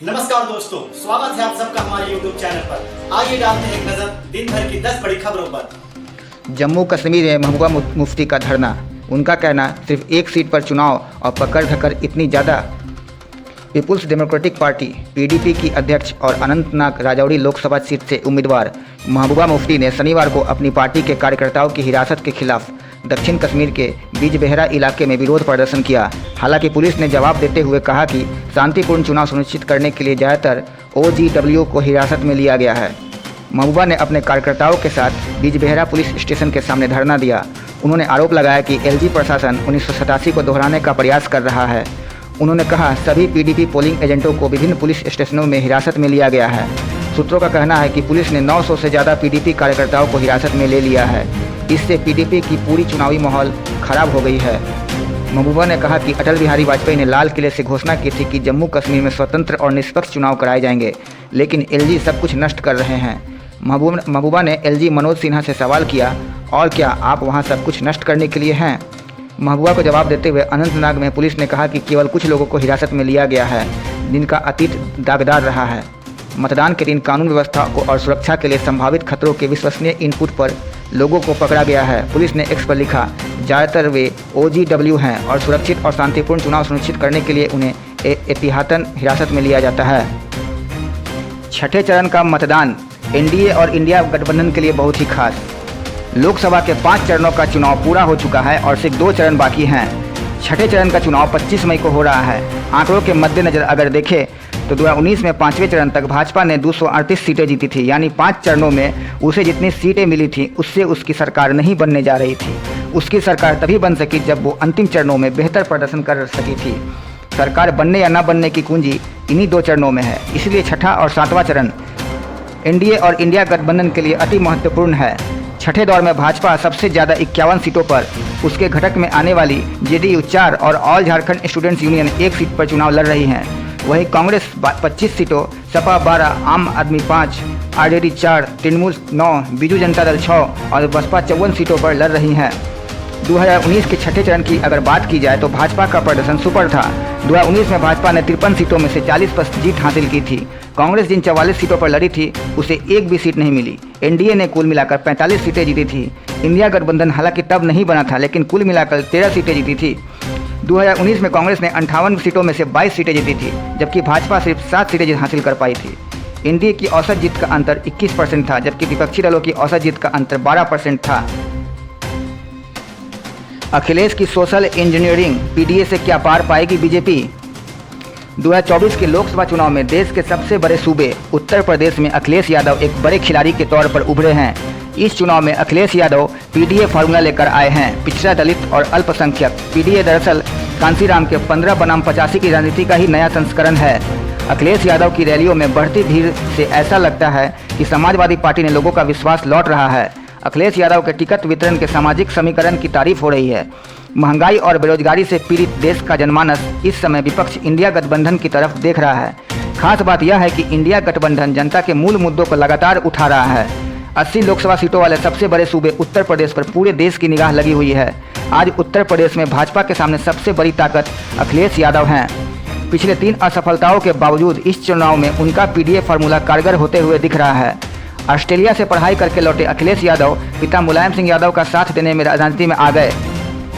नमस्कार दोस्तों, स्वागत है आप सबका हमारे YouTube चैनल पर। आइए डालते हैं एक नजर दिन भर की 10 बड़ी खबरों पर। जम्मू कश्मीर में महबूबा मुफ्ती का धरना। उनका कहना, सिर्फ एक सीट पर चुनाव और पकड़ धक्कर इतनी ज़्यादा। पीपुल्स डेमोक्रेटिक पार्टी पीडीपी की अध्यक्ष और अनंतनाग राजौरी लोकसभा सीट से उम्मीदवार महबूबा मुफ्ती ने शनिवार को अपनी पार्टी के कार्यकर्ताओं की हिरासत के खिलाफ दक्षिण कश्मीर के बिजबेहरा इलाके में विरोध प्रदर्शन किया। हालांकि पुलिस ने जवाब देते हुए कहा कि शांतिपूर्ण चुनाव सुनिश्चित करने के लिए ज़्यादातर OGW को हिरासत में लिया गया है। महबूबा ने अपने कार्यकर्ताओं के साथ बिजबेहरा पुलिस स्टेशन के सामने धरना दिया। उन्होंने आरोप लगाया कि LG प्रशासन 1987 को दोहराने का प्रयास कर रहा है। उन्होंने कहा, सभी PDP पोलिंग एजेंटों को विभिन्न पुलिस स्टेशनों में हिरासत में लिया गया है। सूत्रों का कहना है कि पुलिस ने 900 से ज़्यादा PDP कार्यकर्ताओं को हिरासत में ले लिया है। इससे PDP की पूरी चुनावी माहौल खराब हो गई है। महबूबा ने कहा कि अटल बिहारी वाजपेयी ने लाल किले से घोषणा की थी कि जम्मू कश्मीर में स्वतंत्र और निष्पक्ष चुनाव कराए जाएंगे, लेकिन LG सब कुछ नष्ट कर रहे हैं। महबूबा ने LG मनोज सिन्हा से सवाल किया, और क्या आप वहां सब कुछ नष्ट करने के लिए हैं? महबूबा को जवाब देते हुए अनंतनाग में पुलिस ने कहा कि केवल कुछ लोगों को हिरासत में लिया गया है, जिनका अतीत दागदार रहा है। मतदान के दिन कानून व्यवस्था और सुरक्षा के लिए संभावित खतरों के विश्वसनीय इनपुट पर लोगों को पकड़ा गया है। पुलिस ने X पर लिखा, ज़्यादातर वे OGW हैं और सुरक्षित और शांतिपूर्ण चुनाव सुनिश्चित करने के लिए उन्हें एहतियातन हिरासत में लिया जाता है। छठे चरण का मतदान NDA और इंडिया गठबंधन के लिए बहुत ही खास। लोकसभा के 5 चरणों का चुनाव पूरा हो चुका है और सिर्फ 2 चरण बाकी हैं। छठे चरण का चुनाव 25 मई को हो रहा है। आंकड़ों के मद्देनजर अगर देखें तो 2019 में 5वें चरण तक भाजपा ने 238 सीटें जीती थी, यानी 5 चरणों में उसे जितनी सीटें मिली थी उससे उसकी सरकार नहीं बनने जा रही थी। उसकी सरकार तभी बन सकी जब वो अंतिम चरणों में बेहतर प्रदर्शन कर सकी थी। सरकार बनने या न बनने की कुंजी इन्हीं 2 चरणों में है। इसलिए छठा और 7वां चरण NDA और इंडिया गठबंधन के लिए अति महत्वपूर्ण है। छठे दौर में भाजपा सबसे ज़्यादा 51 सीटों पर, उसके घटक में आने वाली JDU 4 और all Jharkhand students union 1 seat पर चुनाव लड़ रही हैं। वहीं कांग्रेस 25 सीटों, सपा 12, आम आदमी 5, RJD 4, तृणमूल 9, बीजू जनता दल 6 और बसपा 54 सीटों पर लड़ रही हैं। 2019 के छठे चरण की अगर बात की जाए तो भाजपा का प्रदर्शन सुपर था। 2019 में भाजपा ने 53 सीटों में से 40 पर जीत हासिल की थी। कांग्रेस जिन 44 सीटों पर लड़ी थी उसे एक भी सीट नहीं मिली। NDA ने कुल मिलाकर 45 सीटें जीती थी। इंडिया गठबंधन हालांकि तब नहीं बना था, लेकिन कुल मिलाकर 13 सीटें जीती थी। 2019 में कांग्रेस ने 58 सीटों में से 22 सीटें जीती थी, जबकि भाजपा सिर्फ 7 सीटें हासिल कर पाई थी। NDA की औसत जीत का अंतर 21% था, जबकि विपक्षी दलों की औसत जीत का अंतर 12% था। अखिलेश की सोशल इंजीनियरिंग, PDA से क्या पार पाएगी बीजेपी? 2024 के लोकसभा चुनाव में देश के सबसे बड़े सूबे उत्तर प्रदेश में अखिलेश यादव एक बड़े खिलाड़ी के तौर पर उभरे हैं। इस चुनाव में अखिलेश यादव PDA फार्मूला लेकर आए हैं। पिछड़ा, दलित और अल्पसंख्यक। PDA दरअसल कांसीराम के 15 बनाम 85 की राजनीति का ही नया संस्करण है। अखिलेश यादव की रैलियों में बढ़ती भीड़ से ऐसा लगता है कि समाजवादी पार्टी ने लोगों का विश्वास लौट रहा है। अखिलेश यादव के टिकट वितरण के सामाजिक समीकरण की तारीफ हो रही है। महंगाई और बेरोजगारी से पीड़ित देश का जनमानस इस समय विपक्ष इंडिया गठबंधन की तरफ देख रहा है। खास बात यह है कि इंडिया गठबंधन जनता के मूल मुद्दों को लगातार उठा रहा है। 80 लोकसभा सीटों वाले सबसे बड़े सूबे उत्तर प्रदेश पर पूरे देश की निगाह लगी हुई है। आज उत्तर प्रदेश में भाजपा के सामने सबसे बड़ी ताकत अखिलेश यादव हैं। पिछले 3 असफलताओं के बावजूद इस चुनाव में उनका PDA फार्मूला कारगर होते हुए दिख रहा है। ऑस्ट्रेलिया से पढ़ाई करके लौटे अखिलेश यादव पिता मुलायम सिंह यादव का साथ देने में राजनीति में आ गए।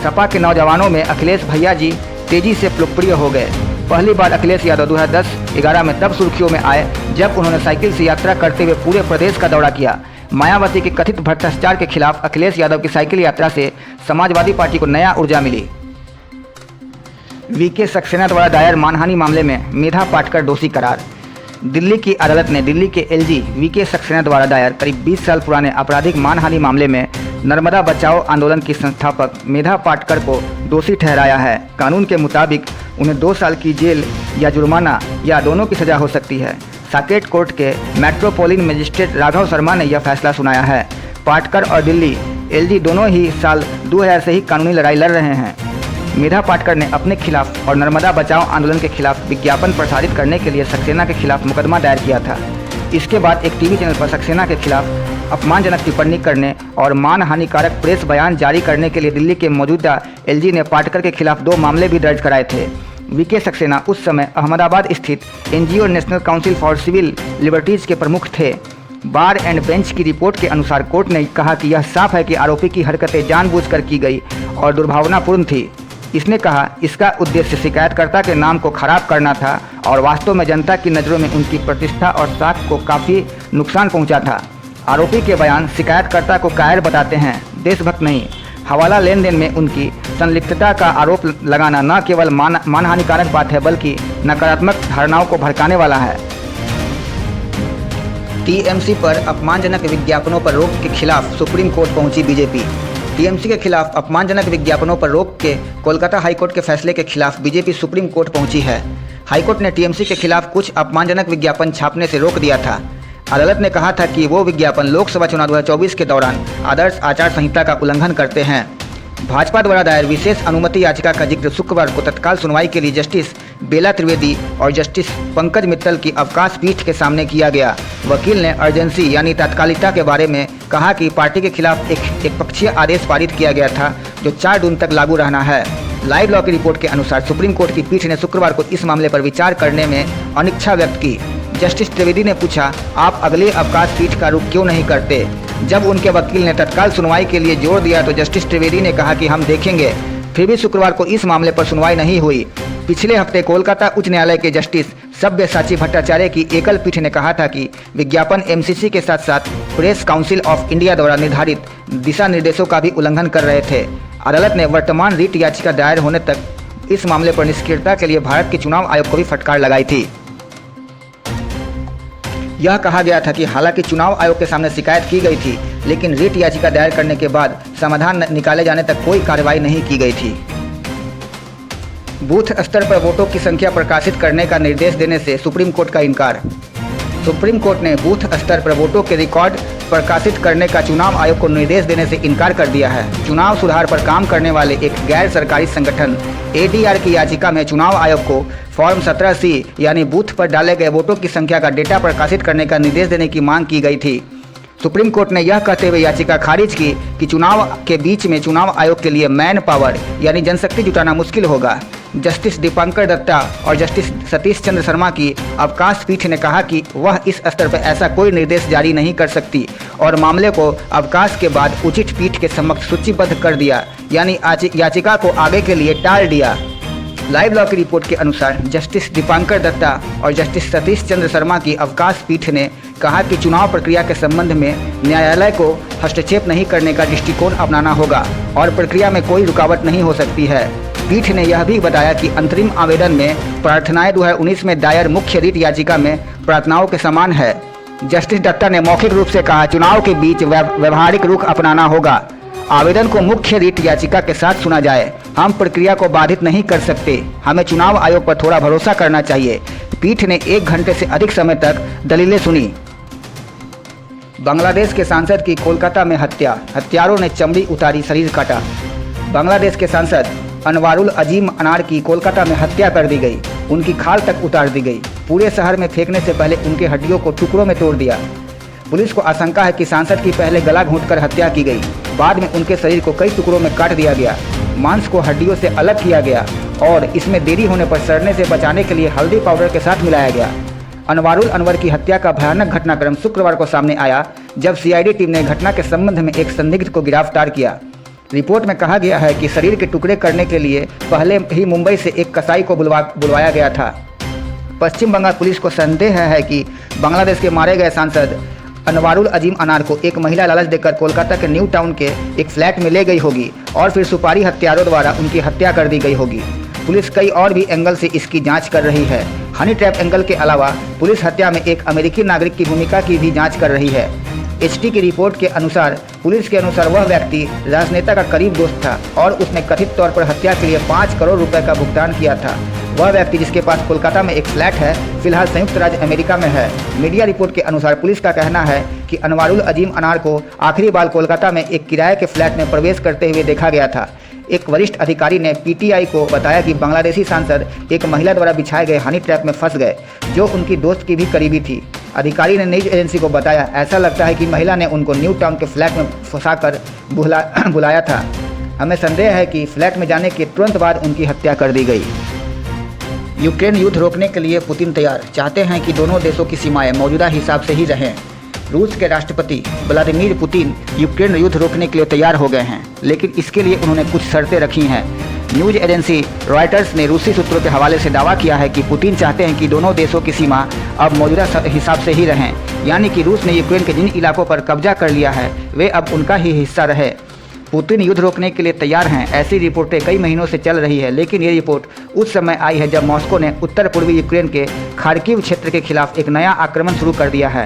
सपा के नौजवानों में अखिलेश भैया जी तेजी से लोकप्रिय हो गए। पहली बार अखिलेश यादव 2010-11 में तब सुर्खियों में आए जब उन्होंने साइकिल से यात्रा करते हुए पूरे प्रदेश का दौरा किया। मायावती के कथित भ्रष्टाचार के खिलाफ अखिलेश यादव की साइकिल यात्रा से समाजवादी पार्टी को नया ऊर्जा मिली। VK सक्सेना द्वारा दायर मानहानि मामले में मेधा पाटकर दोषी करार। दिल्ली की अदालत ने दिल्ली के LG VK सक्सेना द्वारा दायर करीब 20 साल पुराने आपराधिक मानहानि मामले में नर्मदा बचाओ आंदोलन की संस्थापक मेधा पाटकर को दोषी ठहराया है। कानून के मुताबिक उन्हें 2 साल की जेल या जुर्माना या दोनों की सजा हो सकती है। साकेत कोर्ट के मेट्रोपोलिटन मजिस्ट्रेट राघव शर्मा ने यह फैसला सुनाया है। पाटकर और दिल्ली LG दोनों ही साल 2000 से ही कानूनी लड़ाई लड़ रहे हैं। मेधा पाटकर ने अपने खिलाफ और नर्मदा बचाओ आंदोलन के खिलाफ विज्ञापन प्रसारित करने के लिए सक्सेना के खिलाफ मुकदमा दायर किया था। इसके बाद एक टीवी चैनल पर सक्सेना के खिलाफ अपमानजनक टिप्पणी करने और मानहानिकारक प्रेस बयान जारी करने के लिए दिल्ली के मौजूदा LG ने पाटकर के खिलाफ 2 मामले भी दर्ज कराए थे। वीके सक्सेना उस समय अहमदाबाद स्थित NGO National Council for Civil Liberties के प्रमुख थे। बार एंड बेंच की रिपोर्ट के अनुसार कोर्ट ने कहा कि यह साफ है कि आरोपी की हरकतें जानबूझकर की गई और दुर्भावनापूर्ण थी। इसने कहा इसका उद्देश्य शिकायतकर्ता के नाम को खराब करना था और वास्तव में जनता की नज़रों में उनकी प्रतिष्ठा और साख को काफ़ी नुकसान पहुंचा था। आरोपी के बयान शिकायतकर्ता को कायर बताते हैं, देशभक्त नहीं। हवाला लेन देन में उनकी संलिप्तता का आरोप लगाना न केवल मानहानिकारक बात है बल्कि नकारात्मक धारणाओं को भड़काने वाला है। टीएमसी पर अपमानजनक विज्ञापनों पर रोक के खिलाफ सुप्रीम कोर्ट पहुंची बीजेपी। टीएमसी के खिलाफ अपमानजनक विज्ञापनों पर रोक के कोलकाता हाईकोर्ट के फैसले के खिलाफ बीजेपी सुप्रीम कोर्ट पहुंची है। हाईकोर्ट ने टीएमसी के खिलाफ कुछ अपमानजनक विज्ञापन छापने से रोक दिया था। अदालत ने कहा था कि वो विज्ञापन लोकसभा चुनाव 2024 के दौरान आदर्श आचार संहिता का उल्लंघन करते हैं। भाजपा द्वारा दायर विशेष अनुमति याचिका का जिक्र शुक्रवार को तत्काल सुनवाई के लिए जस्टिस बेला त्रिवेदी और जस्टिस पंकज मित्तल की अवकाश पीठ के सामने किया गया। वकील ने अर्जेंसी यानी तात्कालिकता के बारे में कहा कि पार्टी के खिलाफ एक पक्षीय आदेश पारित किया गया था जो 4 जून तक लागू रहना है। लाइव लॉ की रिपोर्ट के अनुसार सुप्रीम कोर्ट की पीठ ने शुक्रवार को इस मामले पर विचार करने में अनिच्छा व्यक्त की। जस्टिस त्रिवेदी ने पूछा, आप अगले अवकाश पीठ का रुख क्यों नहीं करते? जब उनके वकील ने तत्काल सुनवाई के लिए जोर दिया तो जस्टिस त्रिवेदी ने कहा कि हम देखेंगे। फिर भी शुक्रवार को इस मामले पर सुनवाई नहीं हुई। पिछले हफ्ते कोलकाता उच्च न्यायालय के जस्टिस सब्यसाची भट्टाचार्य की एकल पीठ ने कहा था कि विज्ञापन एमसीसी के साथ साथ प्रेस काउंसिल ऑफ इंडिया द्वारा निर्धारित दिशा निर्देशों का भी उल्लंघन कर रहे थे। अदालत ने वर्तमान रिट याचिका दायर होने तक इस मामले पर निष्क्रियता के लिए भारत के चुनाव आयोग को भी फटकार लगाई थी। यह कहा गया था कि हालांकि चुनाव आयोग के सामने शिकायत की गई थी, लेकिन रिट याचिका दायर करने के बाद समाधान निकाले जाने तक कोई कार्रवाई नहीं की गई थी। बूथ स्तर पर वोटों की संख्या प्रकाशित करने का निर्देश देने से सुप्रीम कोर्ट का इनकार। सुप्रीम कोर्ट ने बूथ स्तर पर वोटों के रिकॉर्ड प्रकाशित करने का चुनाव आयोग को निर्देश देने से इनकार कर दिया है। चुनाव सुधार पर काम करने वाले एक गैर सरकारी संगठन एडीआर की याचिका में चुनाव आयोग को फॉर्म 17C यानी बूथ पर डाले गए वोटों की संख्या का डेटा प्रकाशित करने का निर्देश देने की मांग की गई थी। सुप्रीम कोर्ट ने यह कहते हुए याचिका खारिज की कि चुनाव के बीच में चुनाव आयोग के लिए मैन पावर यानी जनशक्ति जुटाना मुश्किल होगा। जस्टिस दीपांकर दत्ता और जस्टिस सतीश चंद्र शर्मा की अवकाश पीठ ने कहा कि वह इस स्तर पर ऐसा कोई निर्देश जारी नहीं कर सकती और मामले को अवकाश के बाद उचित पीठ के समक्ष सूचीबद्ध कर दिया, यानी याचिका को आगे के लिए टाल दिया। लाइव लॉ की रिपोर्ट के अनुसार जस्टिस दीपांकर दत्ता और जस्टिस सतीश चंद्र शर्मा की अवकाश पीठ ने कहा कि चुनाव प्रक्रिया के संबंध में न्यायालय को हस्तक्षेप नहीं करने का दृष्टिकोण अपनाना होगा और प्रक्रिया में कोई रुकावट नहीं हो सकती है। पीठ ने यह भी बताया कि अंतरिम आवेदन में प्रार्थनाएं 2019 में दायर मुख्य रिट याचिका में प्रार्थनाओं के समान है। जस्टिस दत्ता ने मौखिक रूप से कहा, चुनाव के बीच व्यवहारिक रुख अपनाना होगा। आवेदन को मुख्य रिट याचिका के साथ सुना जाए। हम प्रक्रिया को बाधित नहीं कर सकते। हमें चुनाव आयोग पर थोड़ा भरोसा करना चाहिए। पीठ ने 1 घंटे से अधिक समय तक दलीलें सुनी। बांग्लादेश के सांसद की कोलकाता में हत्या, हत्यारों ने चमड़ी उतारी, शरीर काटा। बांग्लादेश के सांसद अनवारुल अजीम अनार की कोलकाता में हत्या कर दी गई। उनकी खाल तक उतार दी गई। पूरे शहर में फेंकने से पहले उनके हड्डियों को टुकड़ों में तोड़ दिया। पुलिस को आशंका है कि सांसद की पहले गला घोंटकर हत्या की गई, बाद में उनके शरीर को कई टुकड़ों में काट दिया गया। मांस को हड्डियों से अलग किया गया और इसमें देरी होने पर सड़ने से बचाने के लिए हल्दी पाउडर के साथ मिलाया गया। अनवारुल अनवर की हत्या का भयानक घटनाक्रम शुक्रवार को सामने आया जब सीआईडी टीम ने घटना के संबंध में एक संदिग्ध को गिरफ्तार किया। रिपोर्ट में कहा गया है कि शरीर के टुकड़े करने के लिए पहले ही मुंबई से एक कसाई को बुलवाया गया था। पश्चिम बंगाल पुलिस को संदेह है कि बांग्लादेश के मारे गए सांसद अनवारुल अजीम अनार को एक महिला लालच देकर कोलकाता के न्यू टाउन के एक फ्लैट में ले गई होगी और फिर सुपारी हत्यारों द्वारा उनकी हत्या कर दी गई होगी। पुलिस कई और भी एंगल से इसकी जांच कर रही है। हनी ट्रैप एंगल के अलावा पुलिस हत्या में एक अमेरिकी नागरिक की भूमिका की भी जांच कर रही है। एचटी की रिपोर्ट के अनुसार पुलिस के अनुसार वह व्यक्ति राजनेता का करीब दोस्त था और उसने कथित तौर पर हत्या के लिए 5 करोड़ रुपए का भुगतान किया था। वह व्यक्ति जिसके पास कोलकाता में एक फ्लैट है, फिलहाल संयुक्त राज्य अमेरिका में है। मीडिया रिपोर्ट के अनुसार पुलिस का कहना है कि अनवारुल अजीम अनार को आखिरी बार कोलकाता में एक किराए के फ्लैट में प्रवेश करते हुए देखा गया था। एक वरिष्ठ अधिकारी ने पीटीआई को बताया कि बांग्लादेशी सांसद एक महिला द्वारा बिछाए गए हनी ट्रैप में फंस गए, जो उनकी दोस्त की भी करीबी थी। अधिकारी ने न्यूज एजेंसी को बताया, ऐसा लगता है कि महिला ने उनको न्यू टाउन के फ्लैट में फंसाकर बुलाया था। हमें संदेह है कि फ्लैट में जाने के तुरंत बाद उनकी हत्या कर दी गई। यूक्रेन युद्ध रोकने के लिए पुतिन तैयार, चाहते हैं कि दोनों देशों की सीमाएं मौजूदा हिसाब से ही रहें। रूस के राष्ट्रपति व्लादिमीर पुतिन यूक्रेन युद्ध रोकने के लिए तैयार हो गए हैं, लेकिन इसके लिए उन्होंने कुछ शर्तें रखी हैं। न्यूज एजेंसी रॉयटर्स ने रूसी सूत्रों के हवाले से दावा किया है कि पुतिन चाहते हैं कि दोनों देशों की सीमा अब मौजूदा हिसाब से ही रहें, यानी कि रूस ने यूक्रेन के जिन इलाकों पर कब्जा कर लिया है वे अब उनका ही हिस्सा रहे। पुतिन युद्ध रोकने के लिए तैयार हैं, ऐसी रिपोर्टें कई महीनों से चल रही है, लेकिन ये रिपोर्ट उस समय आई है जब मॉस्को ने उत्तर पूर्वी यूक्रेन के खार्किव क्षेत्र के खिलाफ एक नया आक्रमण शुरू कर दिया है।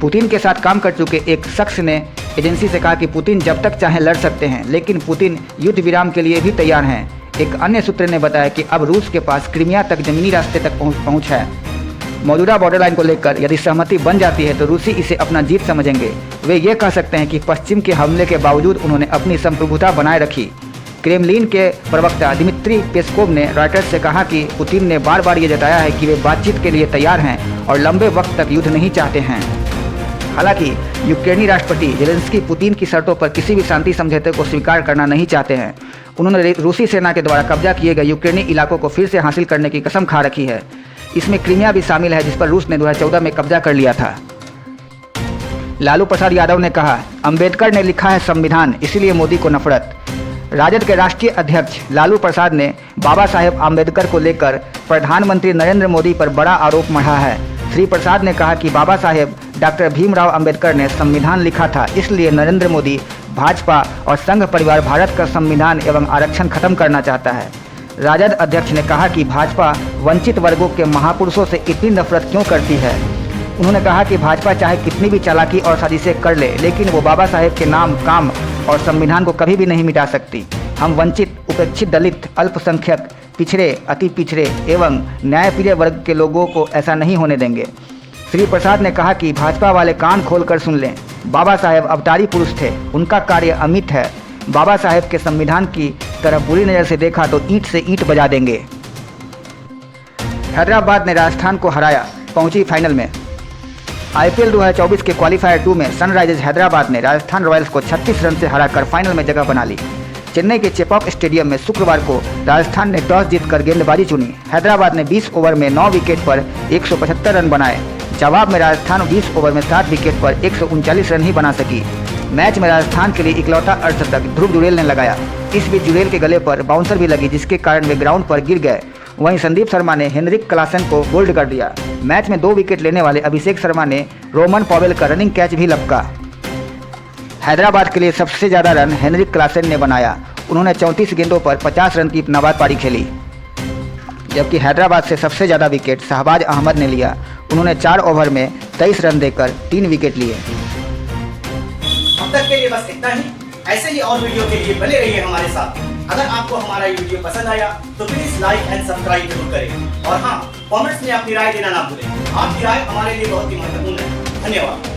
पुतिन के साथ काम कर चुके एक शख्स ने एजेंसी से कहा कि पुतिन जब तक चाहें लड़ सकते हैं, लेकिन पुतिन युद्ध विराम के लिए भी तैयार हैं। एक अन्य सूत्र ने बताया कि अब रूस के पास क्रीमिया तक जमीनी रास्ते तक पहुंच है। मौजूदा बॉर्डर लाइन को लेकर यदि सहमति बन जाती है तो रूसी इसे अपना जीत समझेंगे। वे ये कह सकते हैं कि पश्चिम के हमले के बावजूद उन्होंने अपनी संप्रभुता बनाए रखी। क्रेमलिन के प्रवक्ता दिमित्री पेस्कोव ने रॉयटर्स से कहा कि पुतिन ने बार बार ये जताया है कि वे बातचीत के लिए तैयार हैं और लंबे वक्त तक युद्ध नहीं चाहते हैं। हालांकि यूक्रेनी राष्ट्रपति जेलेंस्की पुतिन की शर्तों पर किसी भी शांति समझौते को स्वीकार करना नहीं चाहते हैं। उन्होंने रूसी सेना के द्वारा कब्जा किए गए यूक्रेनी इलाकों को फिर से हासिल करने की कसम खा रखी है। इसमें क्रीमिया भी शामिल है, जिस पर रूस ने 2014 में कब्जा कर लिया था। लालू प्रसाद यादव ने कहा, अंबेडकर ने लिखा है संविधान, इसीलिए मोदी को नफरत। राजद के राष्ट्रीय अध्यक्ष लालू प्रसाद ने बाबा साहेब आम्बेडकर को लेकर प्रधानमंत्री नरेंद्र मोदी पर बड़ा आरोप मढ़ा है। श्री प्रसाद ने कहा कि बाबा साहेब डॉक्टर भीमराव अंबेडकर ने संविधान लिखा था, इसलिए नरेंद्र मोदी भाजपा और संघ परिवार भारत का संविधान एवं आरक्षण खत्म करना चाहता है। राजद अध्यक्ष ने कहा कि भाजपा वंचित वर्गों के महापुरुषों से इतनी नफरत क्यों करती है। उन्होंने कहा कि भाजपा चाहे कितनी भी चालाकी और साजिशें कर ले, लेकिन वो बाबा साहेब के नाम, काम और संविधान को कभी भी नहीं मिटा सकती। हम वंचित, उपेक्षित, दलित, अल्पसंख्यक, पिछड़े, अति पिछड़े एवं न्यायप्रिय वर्ग के लोगों को ऐसा नहीं होने देंगे। श्री प्रसाद ने कहा कि भाजपा वाले कान खोलकर सुन लें, बाबा साहेब अवतारी पुरुष थे, उनका कार्य अमिट है। बाबा साहेब के संविधान की तरफ बुरी नज़र से देखा तो ईंट से ईंट बजा देंगे। हैदराबाद ने राजस्थान को हराया, पहुंची फाइनल में। आईपीएल 2024 के क्वालिफायर 2 में सनराइजर्स हैदराबाद ने राजस्थान रॉयल्स को 36 रन से हराकर फाइनल में जगह बना ली। चेन्नई के चेपॉक स्टेडियम में शुक्रवार को राजस्थान ने टॉस जीतकर गेंदबाजी चुनी। हैदराबाद ने 20 ओवर में 9 विकेट पर 175 रन बनाए। जवाब में राजस्थान 20 ओवर में 7 विकेट पर 139 रन ही बना सकी। मैच में राजस्थान के लिए इकलौता अर्धशतक ध्रुव जुरेल ने लगाया। इस बीच जुरेल के गले पर बाउंसर भी लगी, जिसके कारण वे ग्राउंड पर गिर गए। वहीं संदीप शर्मा ने हेनरिक क्लासन को बोल्ड कर दिया। मैच में 2 विकेट लेने वाले अभिषेक शर्मा ने रोमन पॉवेल का रनिंग कैच भी लपका। हैदराबाद के लिए सबसे ज़्यादा रन हेनरिक क्लासन ने बनाया। उन्होंने 34 गेंदों पर 50 रन की नाबाद पारी खेली, जबकि हैदराबाद से सबसे ज़्यादा विकेट शहबाज अहमद ने लिया। उन्होंने 4 ओवर में 23 रन देकर 3 विकेट लिए। अब तक के लिए बस इतना ही। ऐसे ही और वीडियो के लिए बने रहिए हमारे साथ। अगर आपको हमारा ये वीडियो पसंद आया तो प्लीज लाइक एंड सब्सक्राइब जरूर करें और हाँ, कमेंट्स में अपनी राय देना ना भूलें। आपकी राय हमारे लिए बहुत ही महत्वपूर्ण है। धन्यवाद।